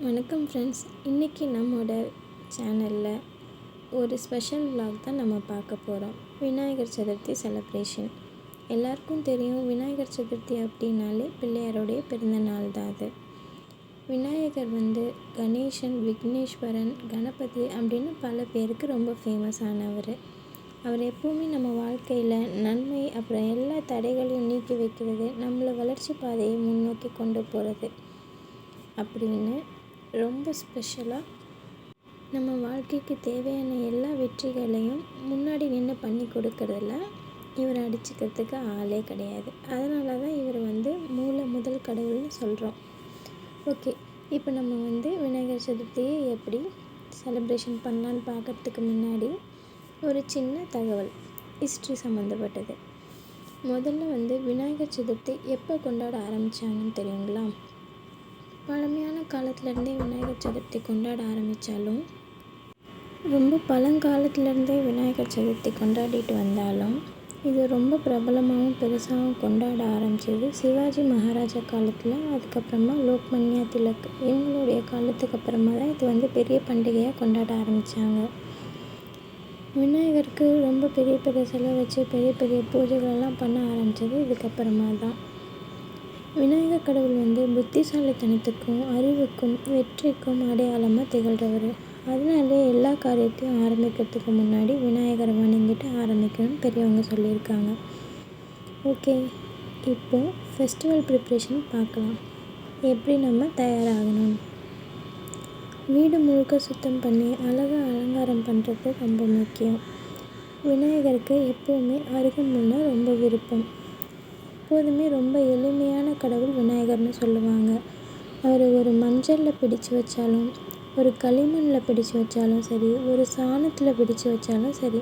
வணக்கம் ஃப்ரெண்ட்ஸ். இன்றைக்கி நம்மோட சேனலில் ஒரு ஸ்பெஷல் vlog தான் நம்ம பார்க்க போகிறோம். விநாயகர் சதுர்த்தி செலிப்ரேஷன். எல்லாருக்கும் தெரியும், விநாயகர் சதுர்த்தி அப்படின்னாலே பிள்ளையாருடைய பிறந்த நாள் தான் அது. விநாயகர் கணேசன், விக்னேஸ்வரன், கணபதி அப்படின்னு பல பேருக்கு ரொம்ப ஃபேமஸானவர். அவர் எப்போவுமே நம்ம வாழ்க்கையில் நன்மை அப்புறம் எல்லா தடைகளையும் நீக்கி வைக்கிறது, நம்மளை வளர்ச்சி பாதையை முன்னோக்கி கொண்டு போகிறது அப்படின்னு ரொம்ப ஸ்பெஷலாக நம்ம வாழ்க்கைக்கு தேவையான எல்லா வெற்றிகளையும் முன்னாடி நின்று பண்ணி கொடுக்கறதில்ல இவரை அடிச்சுக்கிறதுக்கு ஆளே கிடையாது. அதனால தான் இவர் முதல் கடவுள்னு சொல்கிறோம். ஓகே, இப்போ நம்ம விநாயகர் சதுர்த்தியை எப்படி செலிப்ரேஷன் பண்ணலான்னு பார்க்குறதுக்கு முன்னாடி ஒரு சின்ன தகவல், ஹிஸ்ட்ரி சம்மந்தப்பட்டது. முதல்ல விநாயகர் சதுர்த்தி எப்போ கொண்டாட ஆரம்பித்தாங்கன்னு தெரியுங்களா? பழமையான காலத்துலேருந்தே விநாயகர் சதுர்த்தி கொண்டாட ஆரம்பித்தாலும், ரொம்ப பழங்காலத்துலேருந்தே விநாயகர் சதுர்த்தி கொண்டாடிட்டு வந்தாலும், இது ரொம்ப பிரபலமாகவும் பெருசாகவும் கொண்டாட ஆரம்பித்தது சிவாஜி மகாராஜா காலத்தில். அதுக்கப்புறமா லோக்மான்யா திலக் இவங்களுடைய காலத்துக்கு அப்புறமா தான் இது பெரிய பண்டிகையாக கொண்டாட ஆரம்பித்தாங்க. விநாயகருக்கு ரொம்ப பெரிய பெரிய செலவு வச்சு பெரிய பெரிய பூஜைகளெல்லாம் பண்ண ஆரம்பித்தது இதுக்கப்புறமா தான். விநாயகர் கடவுள் புத்திசாலித்தனத்துக்கும் அறிவுக்கும் வெற்றிக்கும் அடையாளமாக திகழ்கிறவர். அதனாலே எல்லா காரியத்தையும் ஆரம்பிக்கிறதுக்கு முன்னாடி விநாயகரை வணங்கிட்டு ஆரம்பிக்கணும்னு பெரியவங்க சொல்லியிருக்காங்க. ஓகே, இப்போது ஃபெஸ்டிவல் ப்ரிப்ரேஷன் பார்க்கலாம். எப்படி நம்ம தயாராகணும். வீடு முழுக்க சுத்தம் பண்ணி அழகாக அலங்காரம் பண்ணுறது ரொம்ப முக்கியம். விநாயகருக்கு எப்போவுமே அருகம்புல்னா ரொம்ப விருப்பம். எப்போதுமே ரொம்ப எளிமையான கடவுள் விநாயகர்னு சொல்லுவாங்க. அவர் ஒரு மஞ்சளில் பிடிச்சு வச்சாலும், ஒரு களிமண்ணில் பிடிச்சு வச்சாலும் சரி, ஒரு சாணத்தில் பிடிச்சு வச்சாலும் சரி,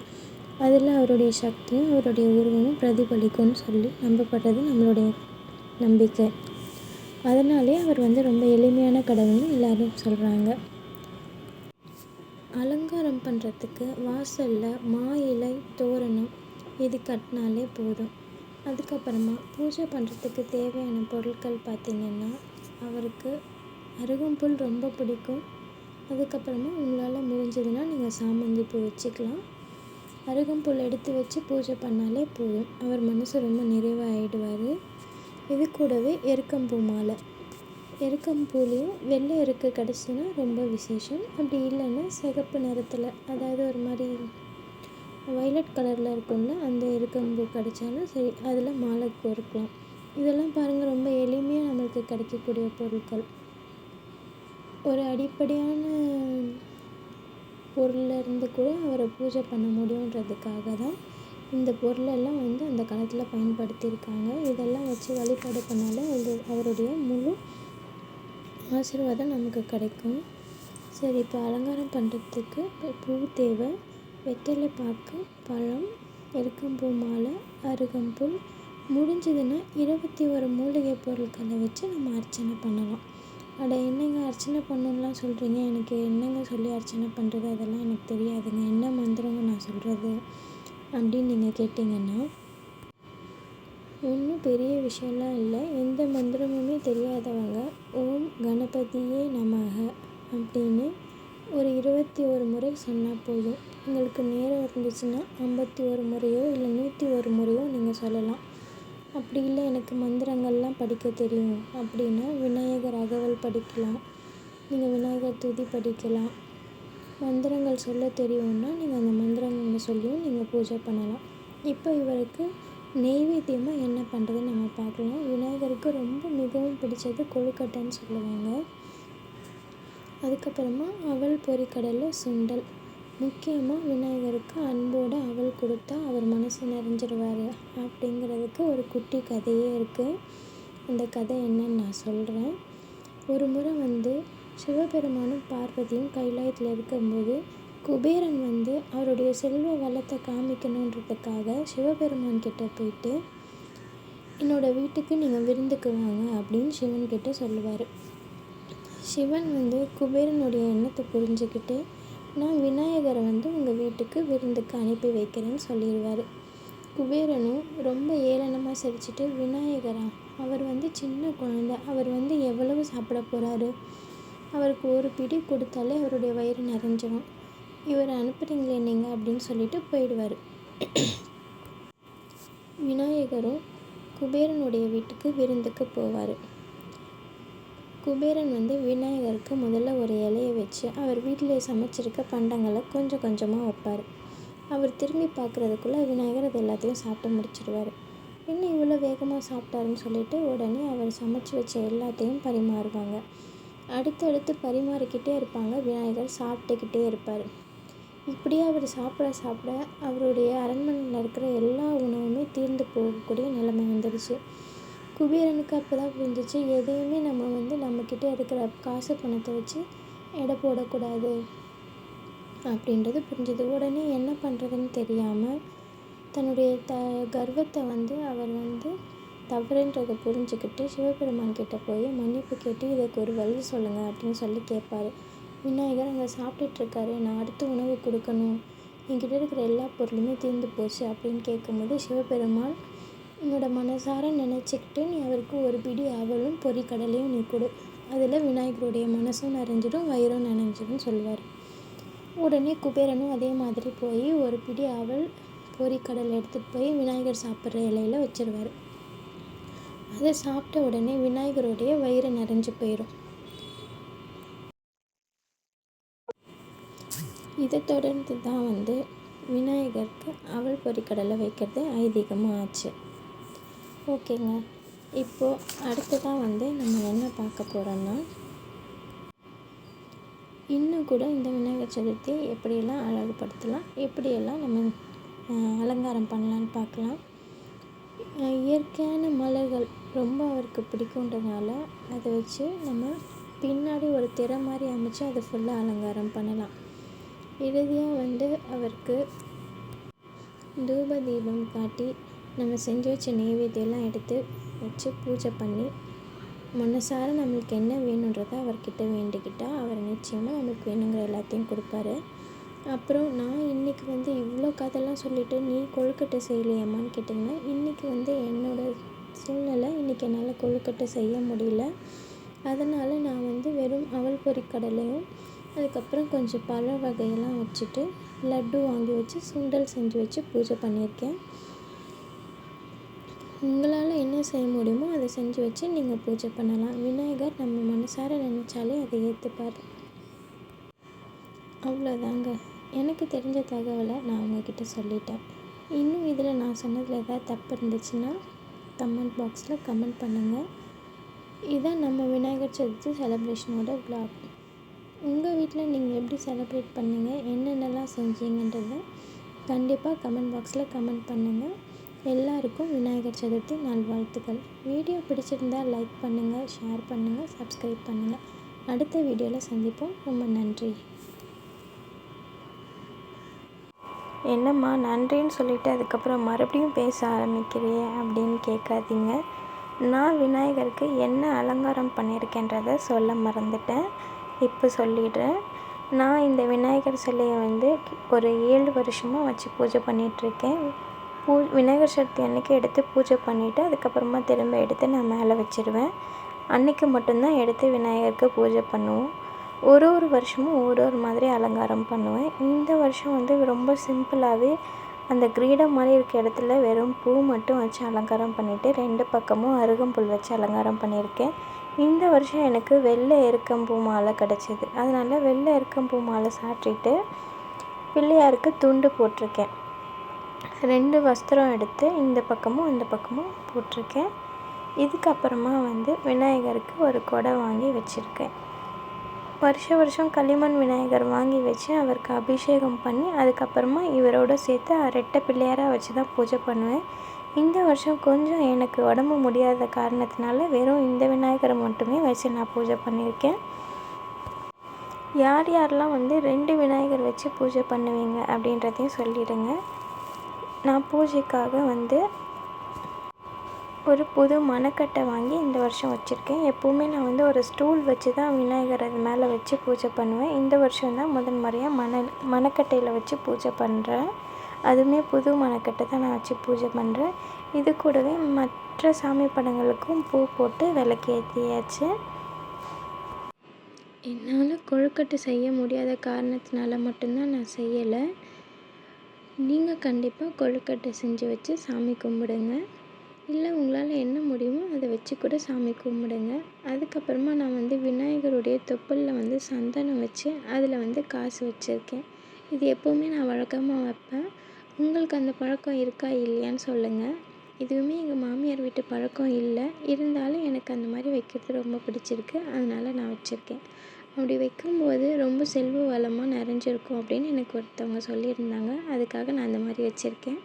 அதில் அவருடைய சக்தியும் அவருடைய உருவமும் பிரதிபலிக்கும்னு சொல்லி நம்பப்படுறது நம்மளுடைய நம்பிக்கை. அதனாலே அவர் ரொம்ப எளிமையான கடவுள்னு எல்லோரும் சொல்கிறாங்க. அலங்காரம் பண்ணுறதுக்கு வாசலில் மா இலை தோரணம் இது கட்டினாலே போதும். அதுக்கப்புறமா பூஜை பண்ணுறதுக்கு தேவையான பொருட்கள் பார்த்திங்கன்னா, அவருக்கு அருகம்புல் ரொம்ப பிடிக்கும். அதுக்கப்புறமா உங்களால் முடிஞ்சதுன்னா நீங்கள் சாமந்தி பூ வச்சுக்கலாம். அருகம்புல் எடுத்து வச்சு பூஜை பண்ணாலே போதும், அவர் மனசு ரொம்ப நிறைவாகிடுவார். இது கூடவே எருக்கம்பூ மாலை. எருக்கம்பூலேயும் வெள்ளை எருக்கு கிடச்சின்னா ரொம்ப விசேஷம். அப்படி இல்லைன்னா சிகப்பு நிறத்தில், அதாவது ஒரு மாதிரி வயலட் கலரில் இருக்கும்ல, அந்த எருக்கம்பூ கிடைச்சாலும் சரி, அதில் மாலை கோர்க்கலாம். இதெல்லாம் பாருங்கள், ரொம்ப எளிமையாக நம்மளுக்கு கிடைக்கக்கூடிய பொருட்கள். ஒரு அடிப்படையான பொருளிலேருந்து கூட அவரை பூஜை பண்ண முடியுன்றதுக்காக தான் இந்த பொருளெல்லாம் அந்த காலத்தில் பயன்படுத்தியிருக்காங்க. இதெல்லாம் வச்சு வழிபாடு பண்ணாலே அவருடைய முழு ஆசீர்வாதம் நமக்கு கிடைக்கும். சரி, இப்போ அலங்காரம் பண்ணுறதுக்கு பூ தேவை. வெத்தலை பாக்கு, பழம், எருக்கம்பூ மாலை, அருகம்புல். முடிஞ்சதுன்னா 21 மூலிகை பொருட்களை வச்சு நம்ம அர்ச்சனை பண்ணலாம். என்னங்க அர்ச்சனை பண்ணணும்லாம் சொல்கிறீங்க, எனக்கு என்னங்க சொல்லி அர்ச்சனை பண்ணுறது, அதெல்லாம் எனக்கு தெரியாதுங்க, என்ன மந்திரங்க நான் சொல்கிறது அப்படின்னு நீங்கள் கேட்டிங்கன்னா, ஒன்றும் பெரிய விஷயம்லாம் இல்லை. எந்த மந்திரமுமே தெரியாதவங்க ஓம் கணபதியே நமக அப்படின்னு ஒரு 21 முறை சொன்னால் போதும். உங்களுக்கு நேரம் இருந்துச்சுன்னா 51 முறையோ இல்லை 101 முறையோ நீங்கள் சொல்லலாம். அப்படி இல்லை எனக்கு மந்திரங்கள்லாம் படிக்க தெரியும் அப்படின்னா விநாயகர் அகவல் படிக்கலாம், நீங்கள் விநாயகர் துதி படிக்கலாம். மந்திரங்கள் சொல்ல தெரியும்னா நீங்கள் அந்த மந்திரங்களை சொல்லியும் நீங்கள் பூஜை பண்ணலாம். இப்போ இவருக்கு நெய்வேத்தியமாக என்ன பண்ணுறதுன்னு நம்ம பார்க்கலாம். விநாயகருக்கு ரொம்ப மிகவும் பிடிச்சது கொழுக்கட்டைன்னு சொல்லுவாங்க. அதுக்கப்புறமா அவல் பொரிக்கடலை சுண்டல். முக்கியமாக விநாயகருக்கு அன்போடு அவல் கொடுத்தா அவர் மனசு நிறைஞ்சிருவார் அப்படிங்கிறதுக்கு ஒரு குட்டி கதையே இருக்குது. அந்த கதை என்னன்னு நான் சொல்கிறேன். ஒரு முறை சிவபெருமானும் பார்வதியும் கைலாயத்தில் இருக்கும்போது குபேரன் அவருடைய செல்வ வளத்தை காமிக்கணுன்றதுக்காக சிவபெருமான் கிட்டே போயிட்டு, என்னோடய வீட்டுக்கு நீங்கள் விருந்துக்கு வாங்க அப்படின்னு சிவன்கிட்ட சொல்லுவார். சிவன் குபேரனுடைய எண்ணத்தை புரிஞ்சுக்கிட்டு, நான் விநாயகரை உங்கள் வீட்டுக்கு விருந்துக்கு அனுப்பி வைக்கிறேன்னு சொல்லிடுவார். குபேரனும் ரொம்ப ஏளனமாக சிரிச்சிட்டு, விநாயகரா, அவர் சின்ன குழந்தை, அவர் எவ்வளவு சாப்பிட போகிறாரு, அவருக்கு ஒரு பிடி கொடுத்தாலே அவருடைய வயிறு நிறைஞ்சிடும். இவரை அனுப்புகிறீங்களே நீங்கள் அப்படின்னு சொல்லிட்டு போயிடுவார். விநாயகரும் குபேரனுடைய வீட்டுக்கு விருந்துக்கு போவார். குபேரன் விநாயகருக்கு முதல்ல ஒரு இலையை வச்சு அவர் வீட்டில் சமைச்சிருக்க பண்டங்களை கொஞ்சம் கொஞ்சமாக வைப்பார். அவர் திரும்பி பார்க்குறதுக்குள்ளே விநாயகர் அது எல்லாத்தையும் சாப்பிட்டு முடிச்சிடுவார். என்ன இவ்வளோ வேகமாக சாப்பிட்டாருன்னு சொல்லிட்டு உடனே அவர் சமைச்சு வச்ச எல்லாத்தையும் பரிமாறுவாங்க. அடுத்தடுத்து பரிமாறிக்கிட்டே இருப்பாங்க. விநாயகர் சாப்பிட்டுக்கிட்டே இருப்பார். இப்படியே அவர் சாப்பிட சாப்பிட அவருடைய அரண்மனையில் இருக்கிற எல்லா உணவுமே தீர்ந்து போகக்கூடிய நிலைமை வந்துடுச்சு. குபேரனுக்கு அப்போ தான் புரிஞ்சிச்சு, எதையுமே நம்ம நம்மக்கிட்ட இருக்கிற காசு பணத்தை வச்சு எடை போடக்கூடாது அப்படின்றது புரிஞ்சுது. உடனே என்ன பண்ணுறதுன்னு தெரியாமல் தன்னுடைய கர்வத்தை அவர் தவறுன்றதை புரிஞ்சுக்கிட்டு சிவபெருமான் கிட்ட போய் மன்னிப்பு கேட்டு இதுக்கு ஒரு வழி சொல்லுங்கள் அப்படின்னு சொல்லி கேட்பார். விநாயகர் அங்கே சாப்பிட்டுட்ருக்காரு, நான் அடுத்து உணவு கொடுக்கணும், என்கிட்ட இருக்கிற எல்லா பொருளுமே தீர்ந்து போச்சு அப்படின்னு கேட்கும்போது சிவபெருமான், என்னோட மனசார நினச்சிக்கிட்டு நீ அவருக்கு ஒரு பிடி அவலும் பொரிக்கடலையும் நீ கொடு, அதில் விநாயகருடைய மனசும் நிறைஞ்சிடும் வயிறும் நனைஞ்சிடும் சொல்லுவார். உடனே குபேரனும் அதே மாதிரி போய் ஒரு பிடி அவல் பொரிக்கடலை எடுத்துகிட்டு போய் விநாயகர் சாப்பிட்ற இலையில் வச்சிருவார். அதை சாப்பிட்ட உடனே விநாயகருடைய வயிறு நிறைஞ்சு போயிடும். இதை தொடர்ந்து தான் விநாயகருக்கு அவல் பொரிக்கடலை வைக்கிறது ஐதீகமாக ஆச்சு. ஓகேங்க, இப்போது அடுத்ததாக நம்ம என்ன பார்க்க போகிறோன்னா, இன்னும் கூட இந்த விநாயகர் சதுர்த்தியை எப்படியெல்லாம் அழகுபடுத்தலாம், எப்படியெல்லாம் நம்ம அலங்காரம் பண்ணலான்னு பார்க்கலாம். இயற்கையான மலர்கள் ரொம்ப அவருக்கு பிடிக்குன்றதுனால அதை வச்சு நம்ம பின்னாடி ஒரு திரை மாதிரி அமைச்சு அதை ஃபுல்லாக அலங்காரம் பண்ணலாம். இறுதியாக அவருக்கு தூப தீபம் காட்டி நம்ம செஞ்சு வச்ச நெய்வேத்தியெல்லாம் எடுத்து வச்சு பூஜை பண்ணி மனசார நம்மளுக்கு என்ன வேணுன்றதை அவர்கிட்ட வேண்டிக்கிட்டால் அவர் நிச்சயமாக நம்மளுக்கு வேணுங்கிற எல்லாத்தையும் கொடுப்பாரு. அப்புறம் நான் இன்றைக்கி இவ்வளோ கதைலாம் சொல்லிவிட்டு நீ கொழுக்கட்டை செய்யலையம்மான்னு கேட்டிங்கன்னா, இன்றைக்கி என்னோடய சூழ்நிலை இன்றைக்கி என்னால் கொழுக்கட்டை செய்ய முடியல. அதனால் நான் வெறும் அவல் பொரிக்கடலையும் அதுக்கப்புறம் கொஞ்சம் பழ வகையெல்லாம் வச்சுட்டு லட்டு வாங்கி வச்சு சுண்டல் செஞ்சு வச்சு பூஜை பண்ணியிருக்கேன். உங்களால் என்ன செய்ய முடியுமோ அதை செஞ்சு வச்சு நீங்கள் பூஜை பண்ணலாம். விநாயகர் நம்ம மனசார நினச்சாலே அதை ஏற்றுப்பார். அவ்வளோதாங்க, எனக்கு தெரிஞ்ச தகவலை நான் உங்ககிட்ட சொல்லிட்டேன். இன்னும் இதில் நான் சொன்னதில் ஏதாவது தப்பு இருந்துச்சுன்னா கமெண்ட் பாக்ஸில் கமெண்ட் பண்ணுங்கள். இதுதான் நம்ம விநாயகர் சதுர்த்தி செலிப்ரேஷனோட விளாக். உங்கள் வீட்டில் நீங்கள் எப்படி செலிப்ரேட் பண்ணீங்க, என்னென்னலாம் செஞ்சீங்கன்றதை கண்டிப்பாக கமெண்ட் பாக்ஸில் கமெண்ட் பண்ணுங்கள். எல்லாருக்கும் விநாயகர் சதுர்த்தி நல்வாழ்த்துக்கள். வீடியோ பிடிச்சிருந்தால் லைக் பண்ணுங்கள், ஷேர் பண்ணுங்கள், சப்ஸ்கிரைப் பண்ணுங்கள். அடுத்த வீடியோவில் சந்திப்போம். ரொம்ப நன்றி. என்னம்மா நன்றின்னு சொல்லிவிட்டு அதுக்கப்புறம் மறுபடியும் பேச ஆரம்பிக்கிறியே அப்படின்னு கேட்காதீங்க. நான் விநாயகருக்கு என்ன அலங்காரம் பண்ணியிருக்கேன்றதை சொல்ல மறந்துட்டேன். இப்போ சொல்லிடுறேன். நான் இந்த விநாயகர் சிலையை ஒரு 7 வருஷமாக வச்சு பூஜை பண்ணிகிட்ருக்கேன். விநாயகர் சதுர்த்தி அன்றைக்கி எடுத்து பூஜை பண்ணிவிட்டு அதுக்கப்புறமா திரும்ப எடுத்து நான் மேலே வச்சுருவேன். அன்றைக்கி மட்டும்தான் எடுத்து விநாயகருக்கு பூஜை பண்ணுவோம். ஒரு வருஷமும் ஒரு மாதிரி அலங்காரம் பண்ணுவேன். இந்த வருஷம் ரொம்ப சிம்பிளாகவே அந்த கிரீடம் மாதிரி இருக்க இடத்துல வெறும் பூ மட்டும் வச்சு அலங்காரம் பண்ணிவிட்டு 2 பக்கமும் அருகம்புல் வச்சு அலங்காரம் பண்ணியிருக்கேன். இந்த வருஷம் எனக்கு வெள்ளை எருக்கம்பூ மாலை கிடச்சிது. அதனால் வெள்ளை எருக்கம்பூ மாலை சாற்றிட்டு பிள்ளையாருக்கு துண்டு போட்டிருக்கேன். 2 வஸ்திரம் எடுத்து இந்த பக்கமும் இந்த பக்கமும் போட்டிருக்கேன். இதுக்கப்புறமா விநாயகருக்கு ஒரு குடை வாங்கி வச்சுருக்கேன். வருஷம் களிமண் விநாயகர் வாங்கி வச்சு அவருக்கு அபிஷேகம் பண்ணி அதுக்கப்புறமா இவரோட சேர்த்து ரெட்டை பிள்ளையாராக வச்சு தான் பூஜை பண்ணுவேன். இந்த வருஷம் கொஞ்சம் எனக்கு உடம்பு முடியாத காரணத்தினால வெறும் இந்த விநாயகரை மட்டுமே வச்சு நான் பூஜை பண்ணியிருக்கேன். யாரெல்லாம் 2 விநாயகர் வச்சு பூஜை பண்ணுவீங்க அப்படின்றதையும் சொல்லிடுங்க. நான் பூஜைக்காக ஒரு புது மணக்கட்டை வாங்கி இந்த வருஷம் வச்சுருக்கேன். எப்போவுமே நான் ஒரு ஸ்டூல் வச்சு தான் விநாயகர் அது மேலே வச்சு பூஜை பண்ணுவேன். இந்த வருஷம் தான் முதன் முறையாக மணக்கட்டையில் வச்சு பூஜை பண்ணுறேன். அதுவுமே புது மணக்கட்டை தான் நான் வச்சு பூஜை பண்ணுறேன். இது கூடவே மற்ற சாமி படங்களுக்கும் பூ போட்டு விளக்கு ஏற்றியாச்சு. என்னால் கொழுக்கட்டை செய்ய முடியாத காரணத்தினால மட்டும்தான் நான் செய்யலை. நீங்கள் கண்டிப்பாக கொழுக்கட்டை செஞ்சு வச்சு சாமி கும்பிடுங்க. இல்லை உங்களால் என்ன முடியுமோ அதை வச்சு கூட சாமி கும்பிடுங்க. அதுக்கப்புறமா நான் விநாயகருடைய தொப்புளில் சந்தனம் வச்சு அதில் காசு வச்சுருக்கேன். இது எப்போவுமே நான் வழக்கமாக வைப்பேன். உங்களுக்கு அந்த பழக்கம் இருக்கா இல்லையான்னு சொல்லுங்கள். இதுவுமே எங்கள் மாமியார் வீட்டு பழக்கம் இல்லை. இருந்தாலும் எனக்கு அந்த மாதிரி வைக்கிறது ரொம்ப பிடிச்சிருக்கு. அதனால் நான் வச்சுருக்கேன். அப்படி வைக்கும்போது ரொம்ப செல்வ வளமாக நிறைஞ்சிருக்கும் அப்படின்னு எனக்கு ஒருத்தவங்க சொல்லியிருந்தாங்க. அதுக்காக நான் அந்த மாதிரி வச்சுருக்கேன்.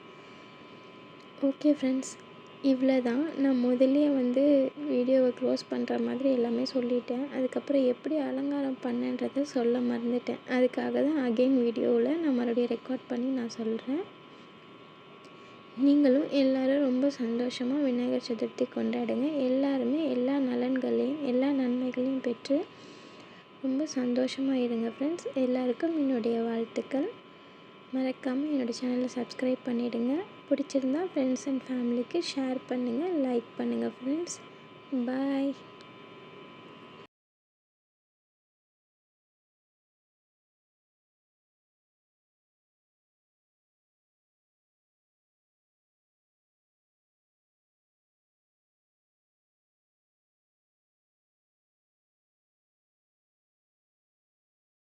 ஓகே ஃப்ரெண்ட்ஸ், இவ்வளோ தான். நான் முதல்லயே வீடியோவை க்ளோஸ் பண்ணுற மாதிரி எல்லாமே சொல்லிட்டேன். அதுக்கப்புறம் எப்படி அலங்காரம் பண்ணேன்றதை சொல்ல மறந்துட்டேன். அதுக்காக தான் அகெயின் வீடியோவில் நான் மறுபடியும் ரெக்கார்ட் பண்ணி நான் சொல்கிறேன். நீங்களும் எல்லோரும் ரொம்ப சந்தோஷமாக விநாயகர் சதுர்த்தி கொண்டாடுங்க. எல்லாருமே எல்லா நலன்களையும் எல்லா நன்மைகளையும் பெற்று ரொம்ப சந்தோஷமாக இருங்க ஃப்ரெண்ட்ஸ். எல்லாருக்கும் என்னுடைய வாழ்த்துக்கள். மறக்காமல் என்னோடய சேனலை சப்ஸ்கிரைப் பண்ணிவிடுங்க. பிடிச்சிருந்தா ஃப்ரெண்ட்ஸ் அண்ட் ஃபேமிலிக்கு ஷேர் பண்ணுங்கள், லைக் பண்ணுங்கள் ஃப்ரெண்ட்ஸ். பாய்.